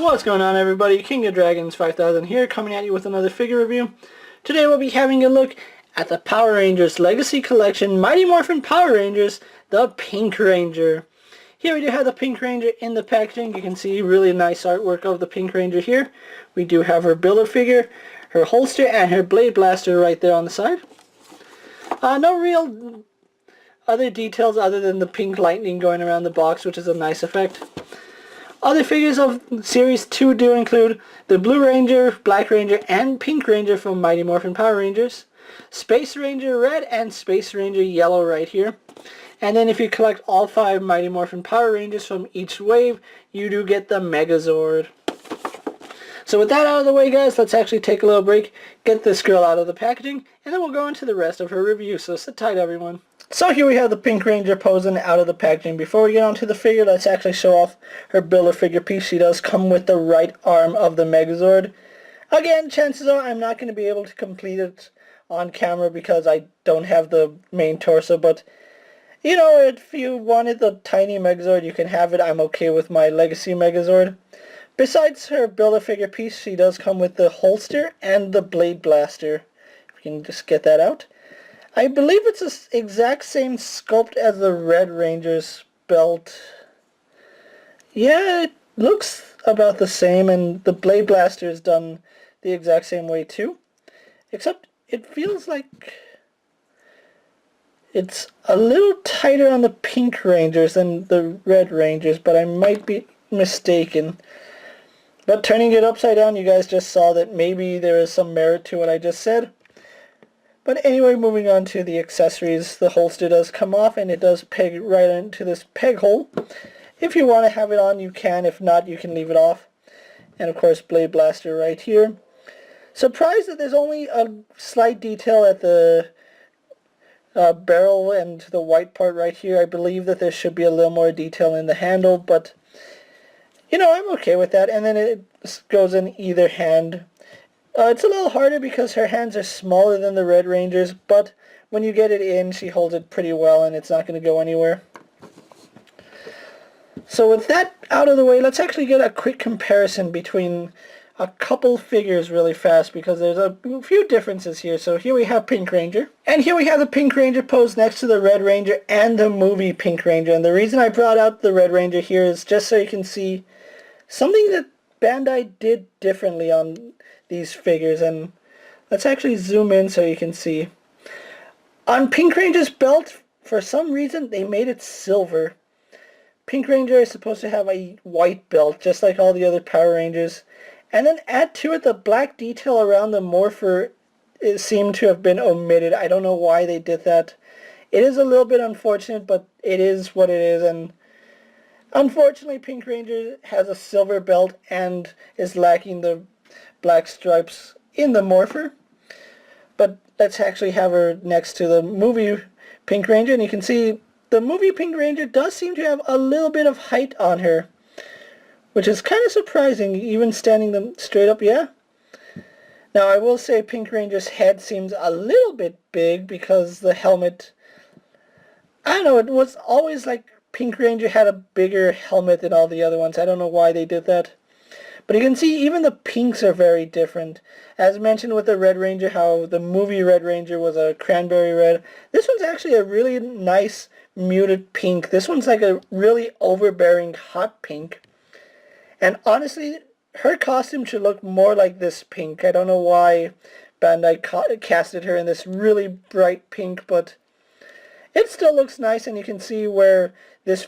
What's going on, everybody? KingofDragons 5000 here, coming at you with another figure review. Today we'll be having a look at the Power Rangers Legacy Collection Mighty Morphin Power Rangers, the Pink Ranger. Here we do have the Pink Ranger in the packaging. You can see really nice artwork of the Pink Ranger here. We do have her Build-A-Figure, her holster, and her Blade Blaster right there on the side. No real other details other than the pink lightning going around the box, which is a nice effect. Other figures of Series 2 do include the Blue Ranger, Black Ranger, and Pink Ranger from Mighty Morphin Power Rangers, Space Ranger Red, and Space Ranger Yellow right here. And then if you collect all 5 Mighty Morphin Power Rangers from each wave, you do get the Megazord. So with that out of the way, guys, let's actually take a little break, get this girl out of the packaging, and then we'll go into the rest of her review. So sit tight, everyone. So here we have the Pink Ranger posing out of the packaging. Before we get onto the figure, let's actually show off her Build-A-Figure piece. She does come with the right arm of the Megazord. Again, chances are I'm not going to be able to complete it on camera because I don't have the main torso, but you know, if you wanted the tiny Megazord, you can have it. I'm okay with my Legacy Megazord. Besides her Build-A-Figure piece, she does come with the holster and the Blade Blaster. If we can just get that out. I believe it's the exact same sculpt as the Red Ranger's belt. Yeah, it looks about the same, and the Blade Blaster is done the exact same way too. Except it feels like it's a little tighter on the Pink Rangers than the Red Rangers, but I might be mistaken. But turning it upside down, you guys just saw that maybe there is some merit to what I just said. But anyway, moving on to the accessories, the holster does come off and it does peg right into this peg hole. If you want to have it on, you can. If not, you can leave it off. And of course, Blade Blaster right here. Surprised that there's only a slight detail at the barrel and the white part right here. I believe that there should be a little more detail in the handle, but you know, I'm okay with that. And then it goes in either hand. It's a little harder because her hands are smaller than the Red Rangers, but when you get it in, she holds it pretty well and it's not going to go anywhere. So with that out of the way, let's actually get a quick comparison between a couple figures really fast because there's a few differences here. So here we have Pink Ranger, and here we have the Pink Ranger posed next to the Red Ranger and the movie Pink Ranger. And the reason I brought out the Red Ranger here is just so you can see something that Bandai did differently on these figures, and let's actually zoom in so you can see. On Pink Ranger's belt, for some reason, they made it silver. Pink Ranger is supposed to have a white belt, just like all the other Power Rangers. And then add to it the black detail around the morpher. It seemed to have been omitted. I don't know why they did that. It is a little bit unfortunate, but it is what it is. And unfortunately, Pink Ranger has a silver belt and is lacking the black stripes in the morpher. But let's actually have her next to the movie Pink Ranger, and you can see the movie Pink Ranger does seem to have a little bit of height on her, which is kind of surprising, even standing them straight up. Yeah. Now I will say Pink Ranger's head seems a little bit big because the helmet, I don't know, it was always like Pink Ranger had a bigger helmet than all the other ones. I don't know why they did that. But you can see even the pinks are very different. As mentioned with the Red Ranger, how the movie Red Ranger was a cranberry red. This one's actually a really nice muted pink. This one's like a really overbearing hot pink. And honestly, her costume should look more like this pink. I don't know why Bandai casted her in this really bright pink, but it still looks nice, and you can see where this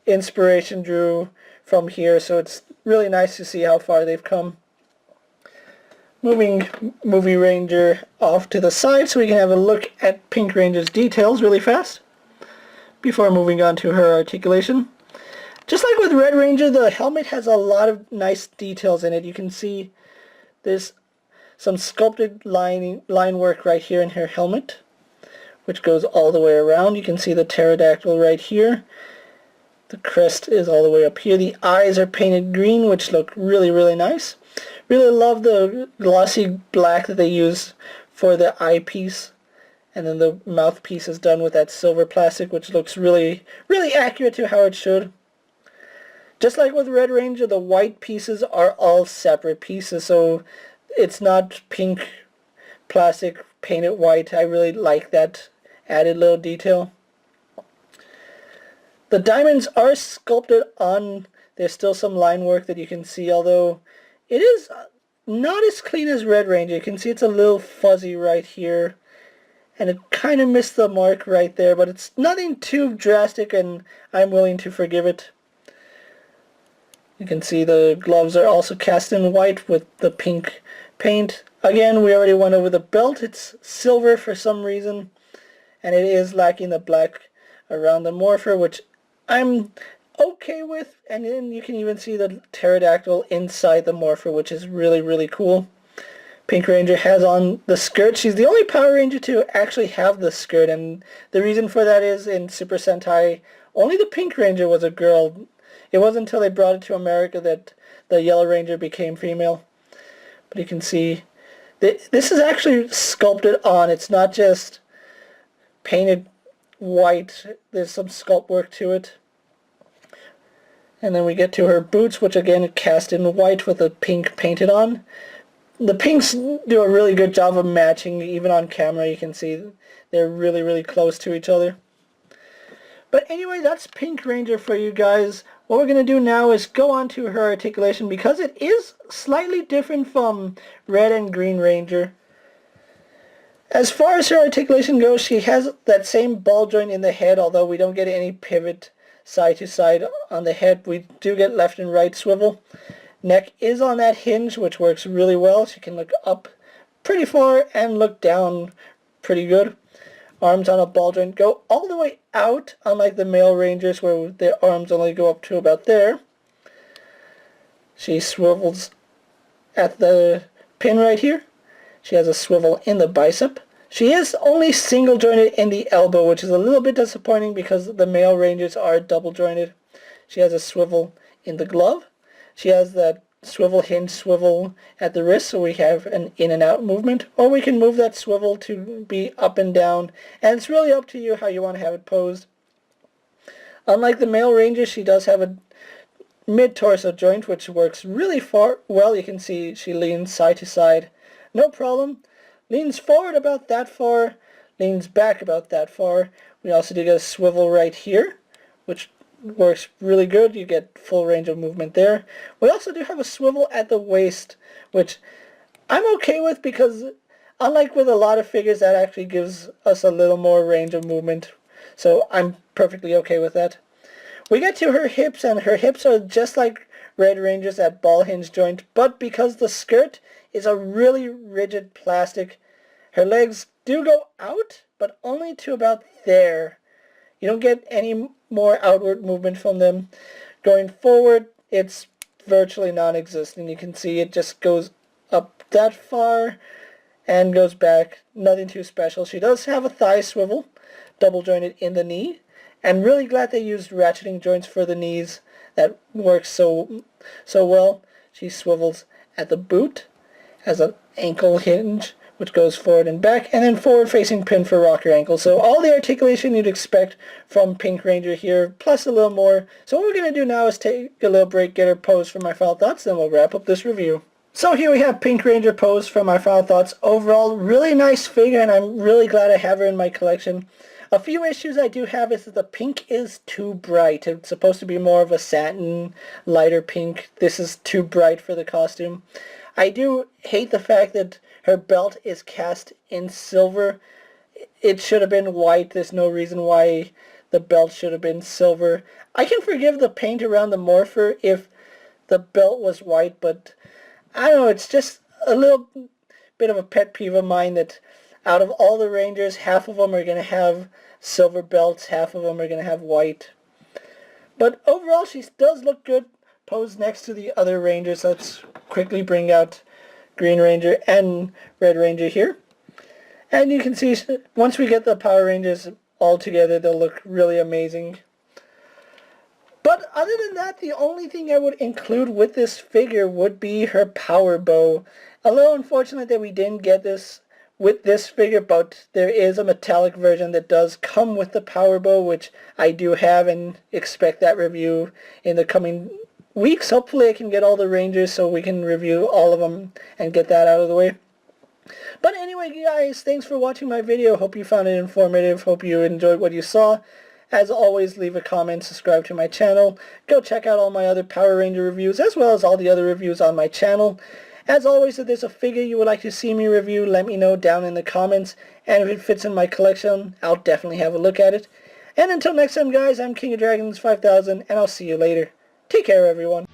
inspiration drew from here, so it's really nice to see how far they've come. Moving Movie Ranger off to the side so we can have a look at Pink Ranger's details really fast before moving on to her articulation. Just like with Red Ranger, the helmet has a lot of nice details in it. You can see there's some sculpted line work right here in her helmet, which goes all the way around. You can see the pterodactyl right here. The crest is all the way up here. The eyes are painted green, which look really, really nice. Really love the glossy black that they use for the eyepiece. And then the mouthpiece is done with that silver plastic, which looks really, really accurate to how it should. Just like with Red Ranger, the white pieces are all separate pieces, so it's not pink plastic painted white. I really like that added little detail. The diamonds are sculpted on. There's still some line work that you can see, although it is not as clean as Red Ranger. You can see it's a little fuzzy right here, and it kind of missed the mark right there, but it's nothing too drastic, and I'm willing to forgive it. You can see the gloves are also cast in white with the pink paint. Again, we already went over the belt. It's silver for some reason, and it is lacking the black around the morpher, which I'm okay with. And then you can even see the pterodactyl inside the morpher, which is really, really cool. Pink Ranger has on the skirt. She's the only Power Ranger to actually have the skirt, and the reason for that is in Super Sentai, only the Pink Ranger was a girl. It wasn't until they brought it to America that the Yellow Ranger became female. But you can see this is actually sculpted on. It's not just painted white. There's some sculpt work to it. And then we get to her boots, which again are cast in white with the pink painted on. The pinks do a really good job of matching. Even on camera you can see they're really, really close to each other. But anyway, that's Pink Ranger for you guys. What we're going to do now is go on to her articulation, because it is slightly different from Red and Green Ranger. As far as her articulation goes, she has that same ball joint in the head, although we don't get any pivot side to side on the head. We do get left and right swivel. Neck is on that hinge, which works really well. She can look up pretty far and look down pretty good. Arms on a ball joint go all the way out, unlike the male Rangers where their arms only go up to about there. She swivels at the pin right here. She has a swivel in the bicep. She is only single jointed in the elbow, which is a little bit disappointing because the male Rangers are double jointed. She has a swivel in the glove. She has that swivel hinge swivel at the wrist, so we have an in and out movement, or we can move that swivel to be up and down, and it's really up to you how you want to have it posed. Unlike the male Ranger, she does have a mid-torso joint which works really well. You can see she leans side to side, no problem. Leans forward about that far, leans back about that far. We also do get a swivel right here, which works really good. You get full range of movement there. We also do have a swivel at the waist, which I'm okay with, because unlike with a lot of figures, that actually gives us a little more range of movement. So I'm perfectly okay with that. We get to her hips, and her hips are just like Red Ranger's at ball hinge joint, but because the skirt is a really rigid plastic, her legs do go out, but only to about there. You don't get any more outward movement from them. Going forward, it's virtually non-existent. You can see it just goes up that far and goes back. Nothing too special. She does have a thigh swivel, double jointed in the knee, and really glad they used ratcheting joints for the knees. That works so well. She swivels at the boot, has an ankle hinge which goes forward and back, and then forward-facing pin for rocker ankle. So all the articulation you'd expect from Pink Ranger here, plus a little more. So what we're going to do now is take a little break, get her posed for my final thoughts, then we'll wrap up this review. So here we have Pink Ranger posed for my final thoughts. Overall, really nice figure, and I'm really glad I have her in my collection. A few issues I do have is that the pink is too bright. It's supposed to be more of a satin, lighter pink. This is too bright for the costume. I do hate the fact that her belt is cast in silver. It should have been white. There's no reason why the belt should have been silver. I can forgive the paint around the morpher if the belt was white, but I don't know, it's just a little bit of a pet peeve of mine that out of all the Rangers, half of them are going to have silver belts, half of them are going to have white. But overall, she does look good posed next to the other Rangers. Let's quickly bring out Green Ranger and Red Ranger here. And you can see once we get the Power Rangers all together, they'll look really amazing. But other than that, the only thing I would include with this figure would be her power bow. A little unfortunate that we didn't get this with this figure, but there is a metallic version that does come with the power bow, which I do have and expect that review in the coming weeks. Hopefully I can get all the Rangers so we can review all of them and get that out of the way. But anyway, guys, thanks for watching my video. Hope you found it informative. Hope you enjoyed what you saw. As always, leave a comment, subscribe to my channel. Go check out all my other Power Ranger reviews, as well as all the other reviews on my channel. As always, if there's a figure you would like to see me review, let me know down in the comments. And if it fits in my collection, I'll definitely have a look at it. And until next time, guys, I'm King of Dragons 5000, and I'll see you later. Take care, everyone.